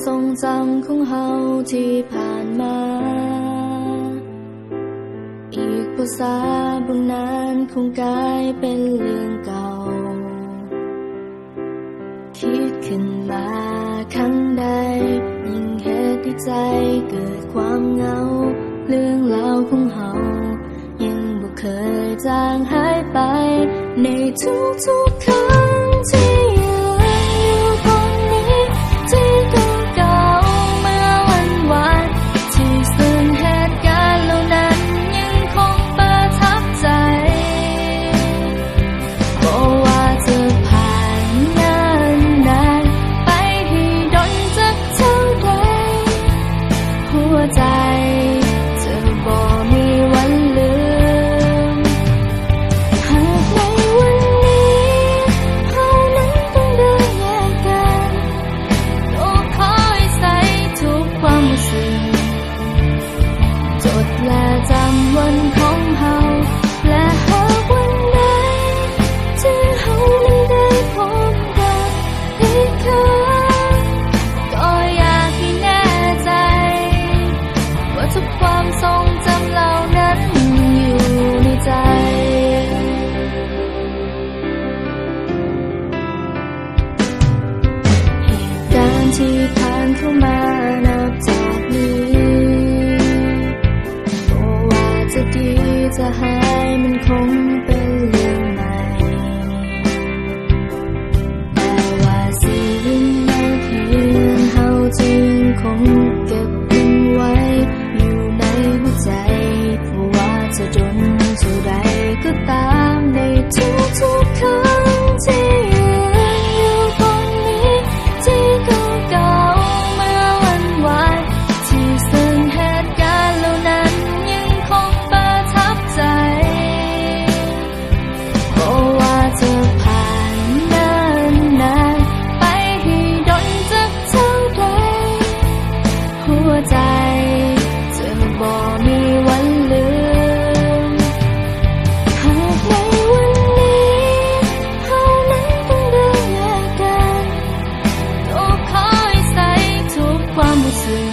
ทรงจำของเฮาที่ผ่านมาอีกภาษาบางนานคงกลายเป็นเรื่องเก่าคิดขึ้นมาครั้งใดยิ่งเหตุที่ใจเกิดความเหงาเรื่องราวของเฮายังบ่เคยจางหายไปในทุกๆครั้งที่ยืนอยู่ตรงนี้ที่เก่าๆเมื่อวันวานที่ซึ่งเหตุการณ์เหล่านั้นยังคงประทับใจบ่ว่าจะผ่านนานไปให้ดนจักเท่าใดหัวใจจะบ่มีวันลืมหากในวันนี้เฮานั้นต้องเดินแยกกันก็ขอให้ใส่ทุกความรู้สึกจดและจำวันของเฮาและหากวันใดที่เฮานั้นได้พบกันอีกครั้งก็อยากให้แน่ใจว่าทุกความทรงจำเหล่านั้นอยู่ในใจเหตุการณ์ที่ผ่านเข้ามานับจากนี้บ่ว่าจะดีจะหายมันคงเป็นเรื่องใหม่แต่ว่าสิ่งนั้นเพียงเฮาจึงคงเก็บมันไว้อยู่ในหัวใจเพราะว่าจะจนเท่าใดก็ตามในทุกๆครั้งที่ยืนอยู่ตรงนี้ที่เก่าๆเมื่อวันวานที่ซึ่งเหตุการณ์เหล่านั้นยังคงประทับใจบ่ว่าจะผ่านนานไปให้ดนจักเท่าใดหัวใจจะบ่มีวันลืมหากในวันนี้เฮานั้นต้องเดินแยกกันก็ขอให้ใส่ทุกความรู้สึก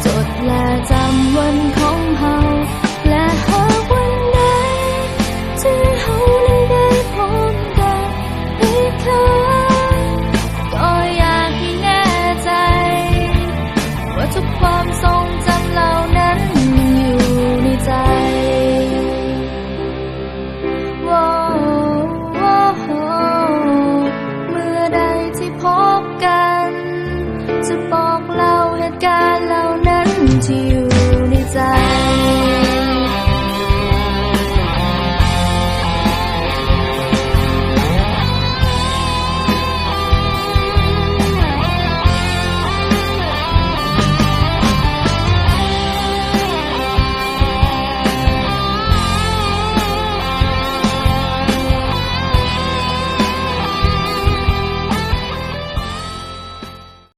จดและจำวันของเฮาและหากวันใดที่เฮานั้นได้พบกันอีกครั้งก็อยากให้แน่ใจว่าทุกความทรงจำเหล่านั้นอยู่ในใจว้าวเมื่อใดที่พบกันจะบอกเล่าเหตุการณ์เหล่านั้นที่อยู่